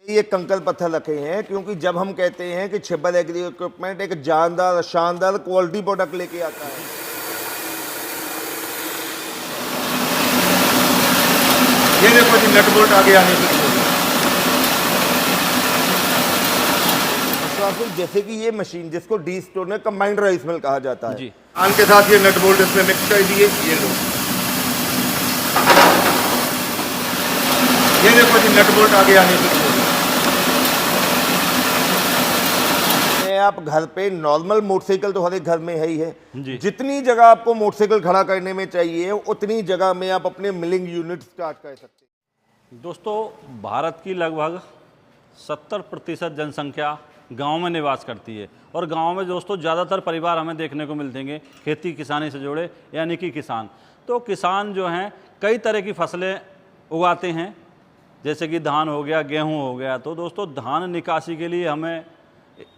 ये कंकड़ पत्थर रखे हैं क्योंकि जब हम कहते हैं कि छिब्बर एग्री इक्विपमेंट एक जानदार शानदार क्वालिटी प्रोडक्ट लेके आता है। ये देखो जी नट बोल्ट आगे आने की जैसे कि ये मशीन जिसको D stoner combined rice mill कहा जाता है जी, आन के साथ ये नट बोल्ट इसमें मिक्स कर दिए। ये लो, ये देखो जी नट बोल्ट आगे आने की। आप घर पे नॉर्मल मोटरसाइकिल तो हर एक घर में है ही है जी। जितनी जगह आपको मोटरसाइकिल खड़ा करने में चाहिए उतनी जगह में आप अपने मिलिंग यूनिट स्टार्ट कर सकते हैं। दोस्तों, भारत की लगभग 70% जनसंख्या गांव में निवास करती है और गांव में दोस्तों ज़्यादातर परिवार हमें देखने को मिलते खेती किसानी से जुड़े, यानी कि किसान। तो किसान जो हैं कई तरह की फसलें उगाते हैं, जैसे कि धान हो गया, गेहूं हो गया। तो दोस्तों, धान निकासी के लिए हमें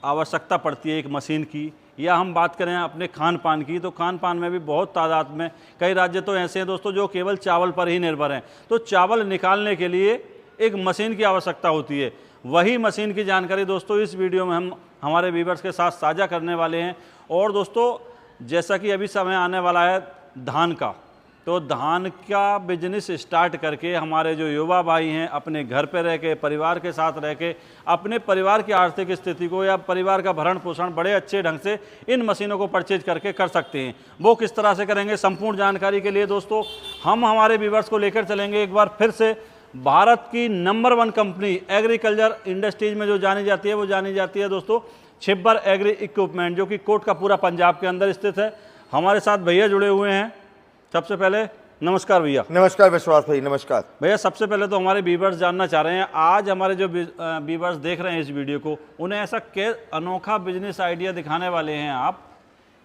आवश्यकता पड़ती है एक मशीन की, या हम बात करें अपने खान पान की, तो खान पान में भी बहुत तादाद में कई राज्य तो ऐसे हैं दोस्तों जो केवल चावल पर ही निर्भर हैं। तो चावल निकालने के लिए एक मशीन की आवश्यकता होती है। वही मशीन की जानकारी दोस्तों इस वीडियो में हम हमारे व्यूअर्स के साथ साझा करने वाले हैं। और दोस्तों, जैसा कि अभी समय आने वाला है धान का, तो धान का बिजनेस स्टार्ट करके हमारे जो युवा भाई हैं अपने घर पे रह के, परिवार के साथ रह के, अपने परिवार की आर्थिक स्थिति को या परिवार का भरण पोषण बड़े अच्छे ढंग से इन मशीनों को परचेज करके कर सकते हैं। वो किस तरह से करेंगे, संपूर्ण जानकारी के लिए दोस्तों हम हमारे व्यूअर्स को लेकर चलेंगे एक बार फिर से भारत की नंबर 1 कंपनी एग्रीकल्चर इंडस्ट्रीज में जो जानी जाती है, वो जानी जाती है दोस्तों छिब्बर एग्री इक्विपमेंट, जो कि कोटकपूरा पंजाब के अंदर स्थित है। हमारे साथ भैया जुड़े हुए हैं। सबसे पहले नमस्कार भैया। नमस्कार विश्वास भाई। नमस्कार भैया। सबसे पहले तो हमारे व्यूअर्स जानना चाह रहे हैं, आज हमारे जो व्यूअर्स देख रहे हैं इस वीडियो को, उन्हें ऐसा क्या अनोखा बिजनेस आइडिया दिखाने वाले हैं आप?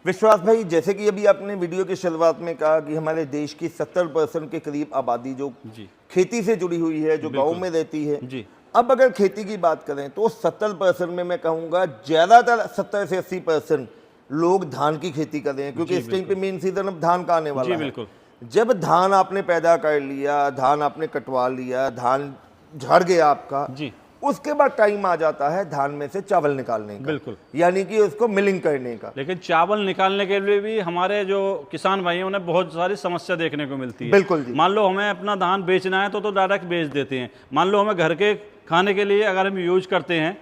विश्वास भाई, जैसे कि अभी आपने वीडियो की शुरुआत में कहा कि हमारे देश की 70% के करीब आबादी जो जी खेती से जुड़ी हुई है, जो गाँव में रहती है जी। अब अगर खेती की बात करें तो 70% में मैं कहूँगा ज़्यादातर 70 से 80% लोग धान की खेती कर रहे हैं, क्योंकि इस टाइम पे मेन सीजन अब धान का आने वाला है। बिल्कुल। जब धान आपने पैदा कर लिया, धान आपने कटवा लिया, धान झड़ गया आपका जी, उसके बाद टाइम आ जाता है धान में से चावल निकालने का। बिल्कुल। यानी कि उसको मिलिंग करने का। लेकिन चावल निकालने के लिए भी हमारे जो किसान भाई हैं उन्हें बहुत सारी समस्या देखने को मिलती है। बिल्कुल जी। मान लो हमें अपना धान बेचना है तो डायरेक्ट बेच देते हैं। मान लो हमें घर के खाने के लिए अगर हम यूज करते हैं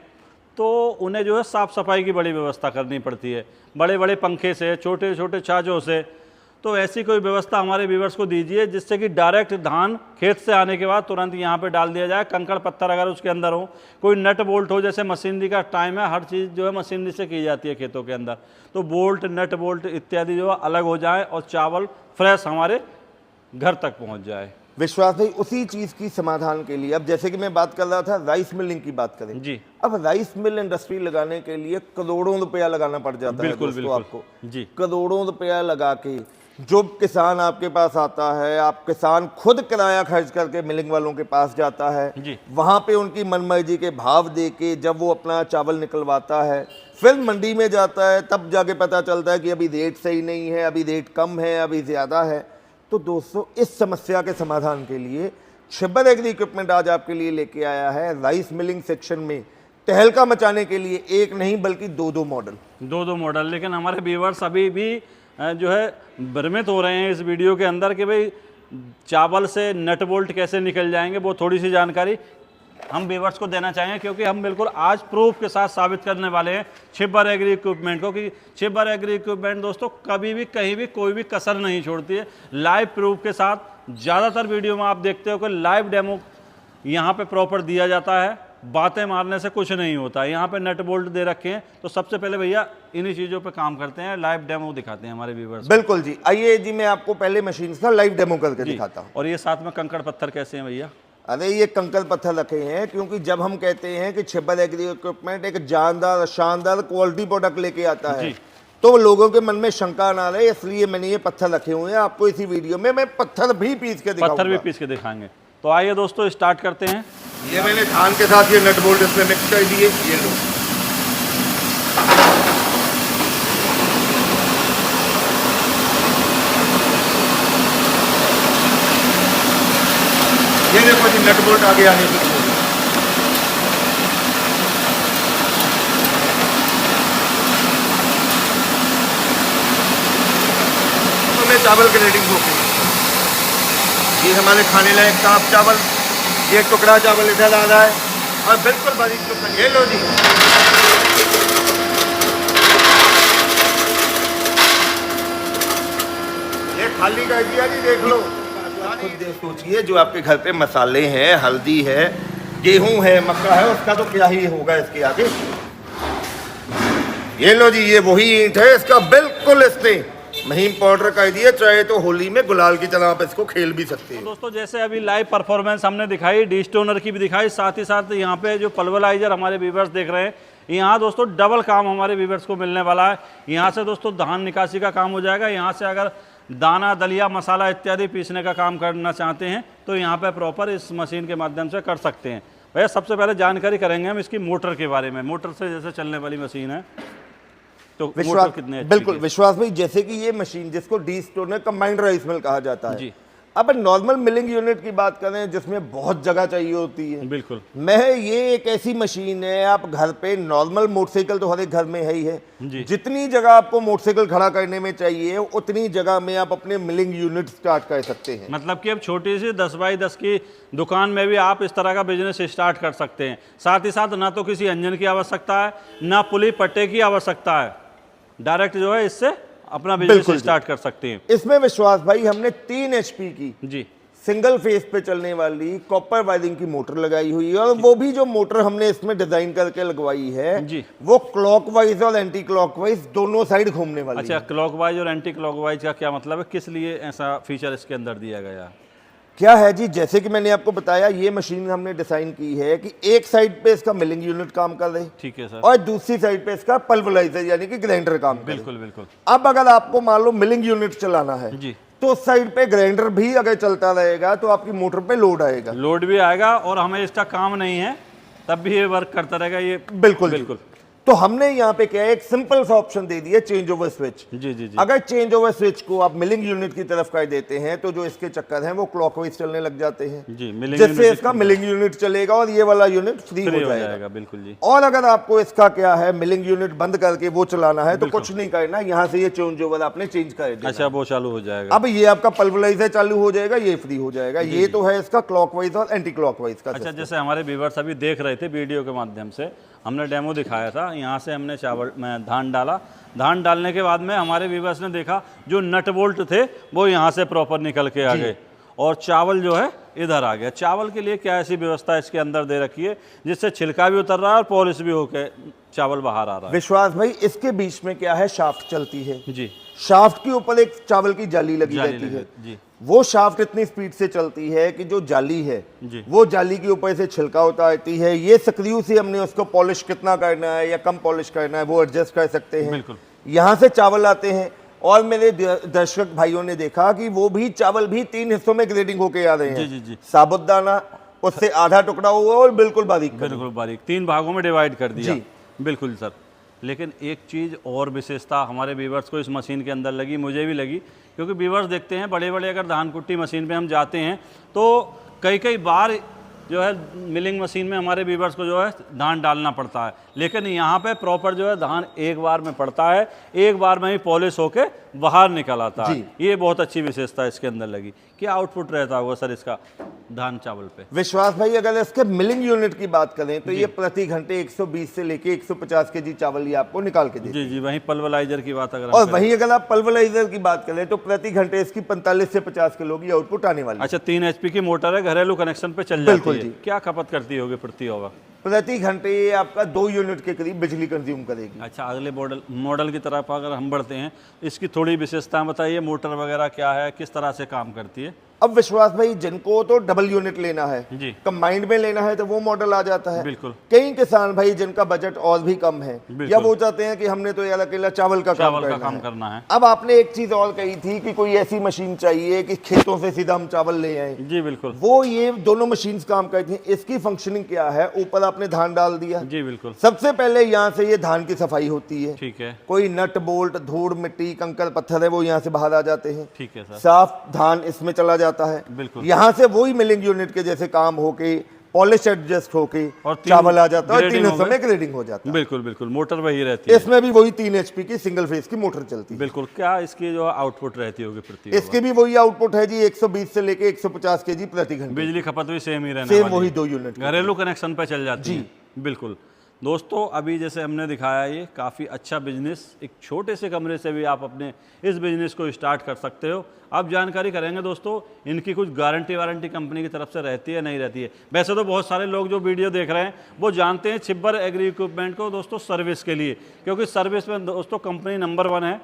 तो उन्हें जो है साफ़ सफाई की बड़ी व्यवस्था करनी पड़ती है, बड़े बड़े पंखे से, छोटे छोटे छाजों से। तो ऐसी कोई व्यवस्था हमारे व्यूअर्स को दीजिए जिससे कि डायरेक्ट धान खेत से आने के बाद तुरंत यहाँ पे डाल दिया जाए। कंकड़ पत्थर अगर उसके अंदर हो, कोई नट बोल्ट हो, जैसे मशीनरी का टाइम है, हर चीज़ जो है मशीनरी से की जाती है खेतों के अंदर, तो बोल्ट, नट बोल्ट इत्यादि जो है अलग हो जाए और चावल फ्रेश हमारे घर तक पहुँच जाए। विश्वास भाई, उसी चीज की समाधान के लिए अब जैसे कि मैं बात कर रहा था राइस मिलिंग की बात करें जी। अब राइस मिल इंडस्ट्री लगाने के लिए करोड़ों रुपया लगाना पड़ जाता है बिल्कुल दोस्तों आपको जी। करोड़ों रुपया लगा के जो किसान आपके पास आता है, आप किसान खुद किराया खर्च करके मिलिंग वालों के पास जाता है जी। वहां पे उनकी मनमर्जी के भाव दे के जब वो अपना चावल निकलवाता है, फिर मंडी में जाता है, तब जाके पता चलता है कि अभी रेट सही नहीं है, अभी रेट कम है, अभी ज्यादा है। तो दोस्तों, इस समस्या के समाधान के लिए छिब्बर एग्री इक्विपमेंट आज आपके लिए लेके आया है राइस मिलिंग सेक्शन में तहलका मचाने के लिए एक नहीं बल्कि दो मॉडल। लेकिन हमारे व्यूअर्स अभी भी जो है भ्रमित हो रहे हैं इस वीडियो के अंदर कि भाई चावल से नट बोल्ट कैसे निकल जाएंगे। वो थोड़ी सी जानकारी हम व्यूअर्स को देना चाहेंगे, क्योंकि हम बिल्कुल आज प्रूफ के साथ साबित करने वाले हैं छिब्बर एग्री इक्विपमेंट को कि छिब्बर एग्री इक्विपमेंट दोस्तों कभी भी कहीं भी कोई भी कसर नहीं छोड़ती है। लाइव प्रूफ के साथ ज़्यादातर वीडियो में आप देखते हो कि लाइव डेमो यहाँ पे प्रॉपर दिया जाता है, बातें मारने से कुछ नहीं होता। यहाँ पे नट बोल्ट दे रखे हैं। तो सबसे पहले भैया इन्हीं चीज़ों पे काम करते हैं, लाइव डेमो दिखाते हैं हमारे व्यूअर्स। बिल्कुल जी, आइए जी, मैं आपको पहले मशीन का लाइव डेमो करके दिखाता हूँ। और ये साथ में कंकड़ पत्थर कैसे हैं भैया? अरे ये कंकड़ पत्थर रखे हैं क्योंकि जब हम कहते हैं कि छिब्बर एग्री इक्विपमेंट एक जानदार शानदार क्वालिटी प्रोडक्ट लेके आता है तो लोगों के मन में शंका ना रहे, इसलिए मैंने ये पत्थर रखे हुए हैं। आपको इसी वीडियो में मैं पत्थर भी पीस के दिखाएंगे। तो आइए दोस्तों स्टार्ट करते हैं। ये मैंने धान के साथ ये नट बोल्ट इसमें मिक्स कर दिए। ये लो, ये देखो जी नट बोल्ट आगे आने की। चावल ग्रेडिंग होके, ये हमारे खाने लायक साफ चावल, ये टुकड़ा चावल इधर आ रहा है और बिल्कुल बारीक टुकड़ा। ये लो जी, ये खाली कर दिया जी, देख लो। खुद देख सोचिए, जो आपके घर पे मसाले हैं, हल्दी है, गेहूं है, मक्का है, उसका तो क्या ही होगा इसके आगे। ये लो जी, ये वही ईंट है, इसका बिल्कुल इसने महीन पाउडर कर दिया, चाहे तो होली में गुलाल की तरह आप इसको खेल भी सकते हैं। दोस्तों जैसे अभी लाइव परफॉर्मेंस हमने दिखाई, डी स्टोनर की भी दिखाई, साथ ही साथ यहाँ पे जो पल्वराइजर हमारे व्यूवर्स देख रहे हैं, यहाँ दोस्तों डबल काम हमारे व्यूवर्स को मिलने वाला है। यहाँ से दोस्तों धान निकासी का काम हो जाएगा, यहाँ से अगर दाना, दलिया, मसाला इत्यादि पीसने का काम करना चाहते हैं तो यहाँ पे प्रॉपर इस मशीन के माध्यम से कर सकते हैं। भैया सबसे पहले जानकारी करेंगे हम इसकी मोटर के बारे में। मोटर से जैसे चलने वाली मशीन है, तो मोटर कितने HP बिल्कुल की? विश्वास भाई, जैसे कि ये मशीन जिसको D stoner combined rice mill कहा जाता है जी। अब नॉर्मल मिलिंग यूनिट की बात करें जिसमें बहुत जगह चाहिए होती है, बिल्कुल मैं ये एक ऐसी मशीन है, आप घर पे नॉर्मल मोटरसाइकिल तो हर एक घर में है ही है, जी। जितनी जगह आपको मोटरसाइकिल खड़ा करने में चाहिए उतनी जगह में आप अपने मिलिंग यूनिट स्टार्ट कर सकते हैं। मतलब कि अब छोटी सी 10x10 की दुकान में भी आप इस तरह का बिजनेस स्टार्ट कर सकते हैं। साथ ही साथ ना तो किसी इंजन की आवश्यकता है, ना पुली पट्टे की आवश्यकता है, डायरेक्ट जो है इससे अपना बिजनेस स्टार्ट कर सकते हैं। इसमें विश्वास भाई हमने 3 HP की जी सिंगल फेस पे चलने वाली कॉपर वायरिंग की मोटर लगाई हुई है, और वो भी जो मोटर हमने इसमें डिजाइन करके लगवाई है जी। वो क्लॉकवाइज और एंटी क्लॉकवाइज दोनों साइड घूमने वाली अच्छा, है। क्लॉकवाइज और एंटी क्लॉकवाइज का क्या मतलब है, किस लिए ऐसा फीचर इसके अंदर दिया गया है? क्या है जी, जैसे कि मैंने आपको बताया, ये मशीन हमने डिजाइन की है कि एक साइड पे इसका मिलिंग यूनिट काम कर रहे ठीक है सर। और दूसरी साइड पे इसका पल्वराइजर यानी कि ग्राइंडर काम कर रहे। बिल्कुल बिल्कुल। अब अगर आपको मान लो मिलिंग यूनिट चलाना है जी, तो उस साइड पे ग्राइंडर भी अगर चलता रहेगा तो आपकी मोटर पे लोड आएगा। लोड भी आएगा और हमें इसका काम नहीं है तब भी ये वर्क करता रहेगा। ये बिल्कुल बिल्कुल। तो हमने यहाँ पे क्या है, एक सिंपल सा ऑप्शन दे दिया, चेंज ओवर स्विच। जी जी जी। अगर चेंज ओवर स्विच को आप मिलिंग यूनिट की तरफ कर देते हैं तो जो इसके चक्कर हैं वो क्लॉकवाइज चलने लग जाते हैं, जी, मिलिंग जिससे यूनिट इसका मिलिंग यूनिट चलेगा और ये वाला यूनिट फ्री फ्री हो हो जाएगा। जाएगा। बिल्कुल जी। और अगर आपको इसका क्या है, मिलिंग यूनिट बंद करके वो चलाना है तो कुछ नहीं करना, यहाँ से ये चेंज ओवर आपने चेंज कर दिया। अच्छा, वो चालू हो जाएगा। अब ये आपका पल्वराइजर चालू हो जाएगा, ये फ्री हो जाएगा। ये तो है इसका क्लॉकवाइज और एंटी क्लॉकवाइज का। अच्छा, जैसे हमारे व्यूवर्स अभी देख रहे थे वीडियो के माध्यम से, हमने डेमो दिखाया था, यहाँ से हमने चावल में धान डाला, धान डालने के बाद में हमारे व्यूवर्स ने देखा जो नट बोल्ट थे वो यहाँ से प्रॉपर निकल के आ गए और चावल जो है इधर आ गया। चावल के लिए क्या ऐसी व्यवस्था इसके अंदर दे रखी है जिससे छिलका भी उतर रहा है और पॉलिश भी होके चावल बाहर आ रहा है? विश्वास भाई, इसके बीच में क्या है, शाफ्ट चलती है जी। शाफ्ट के ऊपर एक चावल की जाली लगी रहती है। जी वो शाफ्ट इतनी स्पीड से चलती है कि जो जाली है जी। वो जाली के ऊपर से छिलका उतारती है। ये स्क्रू से हमने उसको पॉलिश कितना करना है या कम पॉलिश करना है वो एडजस्ट कर सकते हैं। बिल्कुल। यहाँ से चावल आते हैं और मेरे दर्शक भाइयों ने देखा कि वो भी चावल भी 3 हिस्सों में ग्रेडिंग होके आ रहे हैं। जी जी जी। साबुत दाना, उससे आधा टुकड़ा हुआ और बिल्कुल बारीक। बिल्कुल बारीक, 3 भागों में डिवाइड कर दिया। जी। बिल्कुल सर। लेकिन एक चीज़ और विशेषता हमारे व्यूवर्स को इस मशीन के अंदर लगी, मुझे भी लगी, क्योंकि व्यूवर्स देखते हैं बड़े बड़े अगर धान कुट्टी मशीन पे हम जाते हैं तो कई बार जो है मिलिंग मशीन में हमारे व्यूवर्स को जो है धान डालना पड़ता है, लेकिन यहाँ पे प्रॉपर जो है धान एक बार में पड़ता है, एक बार में ही पॉलिश होके बाहर निकल आता है। ये बहुत अच्छी विशेषता इसके अंदर लगी। क्या आउटपुट रहता होगा सर इसका धान चावल पे? विश्वास भाई, अगर इसके मिलिंग यूनिट की बात करें तो ये प्रति घंटे 120 से लेके 150 केजी चावल ये आपको निकाल के देती है। जी जी। वहीं पल्वराइजर की बात अगर और वहीं अगर आप पल्वराइजर की बात करें तो प्रति घंटे इसकी 45 से 50 किलो की आउटपुट आने वाली है। अच्छा, 3 HP की मोटर है, घरेलू कनेक्शन पे चल जाती है। क्या खपत करती होगी प्रति ओवर? प्रति घंटे ये आपका 2 यूनिट के करीब बिजली कंज्यूम करेगी। अच्छा, अगले मॉडल की तरफ अगर हम बढ़ते हैं, इसकी थोड़ी विशेषताएं बताइए, मोटर वगैरह क्या है, किस तरह से काम करती है? अब विश्वास भाई, जिनको तो डबल यूनिट लेना है, जी, कंबाइंड में लेना है तो वो मॉडल आ जाता है। बिल्कुल। कई किसान भाई जिनका बजट और भी कम है या वो चाहते हैं कि हमने तो यार अकेला चावल का काम करना है। अब आपने एक चीज और कही थी कि कोई ऐसी मशीन चाहिए कि खेतों से सीधा हम चावल ले आए। जी बिल्कुल। वो ये दोनों मशीन काम करती हैं। इसकी फंक्शनिंग क्या है, ऊपर आपने धान डाल दिया, जी बिल्कुल, सबसे पहले यहाँ से ये धान की सफाई होती है। ठीक है। कोई नट बोल्ट, धूड़, मिट्टी, कंकड़, पत्थर है वो यहाँ से बाहर आ जाते हैं। ठीक है सर। साफ धान इसमें चला जाता है। बिल्कुल। यहाँ से वही मिलिंग यूनिट के जैसे काम होके पॉलिश एडजस्ट होके और चावल आ जाता है, और ग्रेडिंग तीनों हो गए। समय ग्रेडिंग हो जाता है। बिल्कुल बिल्कुल, मोटर वही रहती है। इसमें भी वही 3 HP की सिंगल फेज की मोटर चलती है। बिल्कुल, क्या इसकी जो आउटपुट रहती होगी प्रति इसके भी वही आउटपुट है जी, 120 से लेके 150 kg प्रति घंटे। बिजली खपत भी सेम ही रहने सेम वाली वही है। 2 यूनिट। घरेलू कनेक्शन पे चल जाती है। बिल्कुल दोस्तों, अभी जैसे हमने दिखाया ये काफ़ी अच्छा बिजनेस, एक छोटे से कमरे से भी आप अपने इस बिजनेस को स्टार्ट कर सकते हो। अब जानकारी करेंगे दोस्तों, इनकी कुछ गारंटी वारंटी कंपनी की तरफ से रहती है नहीं रहती है। वैसे तो बहुत सारे लोग जो वीडियो देख रहे हैं वो जानते हैं छिब्बर एग्री इक्विपमेंट को दोस्तों सर्विस के लिए, क्योंकि सर्विस में दोस्तों कंपनी नंबर 1 है।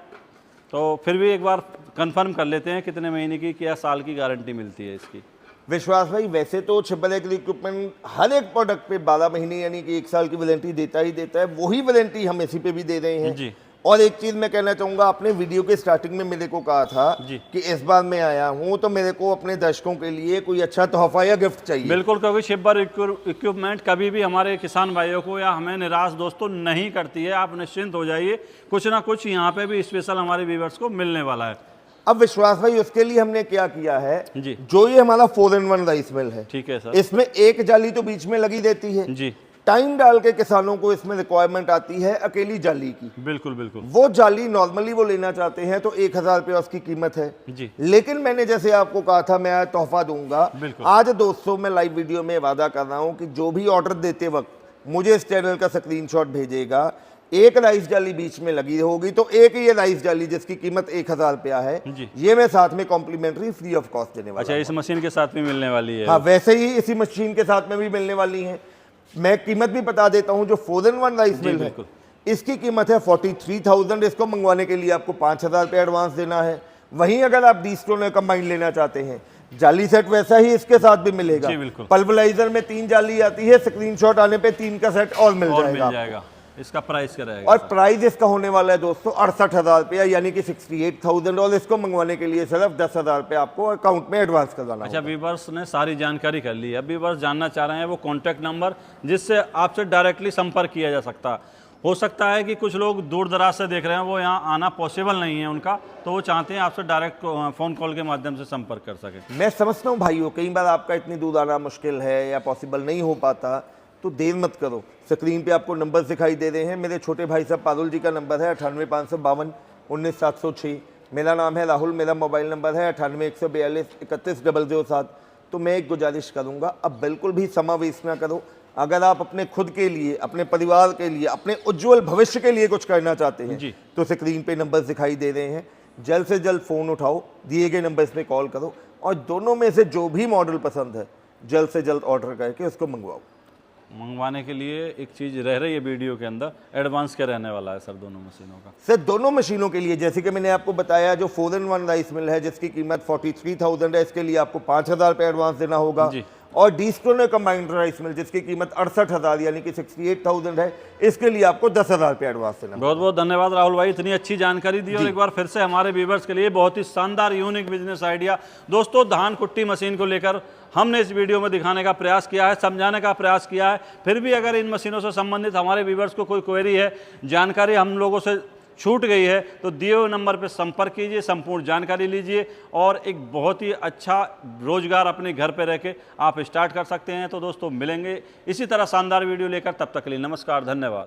तो फिर भी एक बार कंफर्म कर लेते हैं कितने महीने की या साल की गारंटी मिलती है इसकी। विश्वास भाई, वैसे तो छिब्बर एग्री इक्विपमेंट हर एक प्रोडक्ट पे 12 महीने यानी कि 1 साल की वारंटी देता ही देता है। वही वारंटी हम इसी पे भी दे रहे हैं जी। और एक चीज मैं कहना चाहूंगा, आपने वीडियो के स्टार्टिंग में मेरे को कहा था जी। कि इस बार मैं आया हूं तो मेरे को अपने दर्शकों के लिए कोई अच्छा तोहफा या गिफ्ट चाहिए। बिल्कुल, क्योंकि छिब्बर इक्विपमेंट कभी भी हमारे किसान भाइयों को या हमें निराश दोस्तों नहीं करती है। आप निश्चिंत हो जाइए, कुछ ना कुछ यहाँ पे भी स्पेशल हमारे व्यूअर्स को मिलने वाला है। अब विश्वास भाई, उसके लिए हमने क्या किया है जी। जो ये हमारा 4-in-1 राइस मिल है, ठीक है सर। इसमें एक जाली तो बीच में लगी रहती है जी। टाइम डाल के किसानों को इसमें रिक्वायरमेंट आती है अकेली जाली की। बिल्कुल बिल्कुल। वो जाली नॉर्मली वो लेना चाहते हैं तो 1000 रुपये उसकी कीमत है जी। लेकिन मैंने जैसे आपको कहा था मैं तोहफा दूंगा। बिल्कुल। आज दोस्तों मैं लाइव वीडियो में वादा कर रहा हूं कि जो भी ऑर्डर देते वक्त मुझे इस चैनल का स्क्रीनशॉट भेजेगा, एक राइस जाली बीच में लगी होगी तो एक ये राइस जाली जिसकी कीमत 1000 रुपया है, जी। ये मैं साथ में कॉम्प्लीमेंट्री फ्री ऑफ कॉस्ट देने वाला अच्छा, हूं। इस मशीन के साथ भी मिलने वाली है। हाँ, वैसे ही इसी मशीन के साथ में भी मिलने वाली है। मैं कीमत भी बता देता हूं, जो 4-in-1 राइस मिल है बिल्कुल। इसकी कीमत है 43,000। इसको मंगवाने के लिए आपको 5000 रुपये एडवांस देना है। वहीं अगर आप डीस्टोनर कंबाइन लेना चाहते हैं, जाली सेट वैसा ही इसके साथ भी मिलेगा। जी, बिल्कुल। पल्वराइजर में 3 जाली आती है, स्क्रीनशॉट आने पे 3 का सेट और मिल जाएगा। इसका प्राइस क्या रहेगा? और प्राइस इसका होने वाला है दोस्तों 68,000 रुपया यानी कि 68,000। और इसको मंगवाने के लिए सिर्फ 10,000 रुपये आपको अकाउंट में एडवांस करवाना अच्छा, होगा। व्यूअर्स ने सारी जानकारी कर ली है। अब व्यूअर्स जानना चाह रहे हैं वो कॉन्टैक्ट नंबर जिससे आपसे डायरेक्टली संपर्क किया जा सकता। हो सकता है कि कुछ लोग दूर दराज से देख रहे हैं, वो यहाँ आना पॉसिबल नहीं है उनका, तो वो चाहते हैं आपसे डायरेक्ट फ़ोन कॉल के माध्यम से संपर्क कर सकें। मैं समझता हूँ भाइयों, कई बार आपका इतनी दूर आना मुश्किल है या पॉसिबल नहीं हो पाता, तो देर मत करो। स्क्रीन पे आपको नंबर दिखाई दे रहे हैं। मेरे छोटे भाई साहब पारुल जी का नंबर है 98,552 19,706। मेरा नाम है राहुल, मेरा मोबाइल नंबर है 98,142 31,007। तो मैं एक गुजारिश करूँगा, अब बिल्कुल भी समय वेस्ट ना करो। अगर आप अपने खुद के लिए, अपने परिवार के लिए, अपने उज्जवल भविष्य के लिए कुछ करना चाहते हैं जी। तो स्क्रीन पे नंबर दिखाई दे रहे हैं, जल्द से जल्द फ़ोन उठाओ, दिए गए नंबर पे कॉल करो और दोनों में से जो भी मॉडल पसंद है जल्द से जल्द ऑर्डर करके उसको मंगवाओ। मंगवाने के लिए एक चीज़ रह रही है वीडियो के अंदर, एडवांस क्या रहने वाला है सर दोनों मशीनों का? सर दोनों मशीनों के लिए जैसे कि मैंने आपको बताया, जो 4-in-1 राइस मिल है जिसकी कीमत 43,000 है, इसके लिए आपको 5,000 रुपये एडवांस देना होगा। जी। और डीस्टोनर कंबाइंड राइस मिल जिसकी कीमत 68,000 यानी कि 68,000 है, इसके लिए आपको 10,000 रुपये एडवांस देना होगा। बहुत बहुत धन्यवाद राहुल भाई, इतनी अच्छी जानकारी दी। और एक बार फिर से हमारे व्यूवर्स के लिए बहुत ही शानदार यूनिक बिजनेस आइडिया दोस्तों, धान कुट्टी मशीन को लेकर हमने इस वीडियो में दिखाने का प्रयास किया है, समझाने का प्रयास किया है। फिर भी अगर इन मशीनों से संबंधित हमारे व्यूवर्स को कोई क्वेरी है, जानकारी हम लोगों से छूट गई है, तो दिए हुए नंबर पर संपर्क कीजिए, संपूर्ण जानकारी लीजिए और एक बहुत ही अच्छा रोजगार अपने घर पे रह के आप स्टार्ट कर सकते हैं। तो दोस्तों मिलेंगे इसी तरह शानदार वीडियो लेकर, तब तक के लिए नमस्कार, धन्यवाद।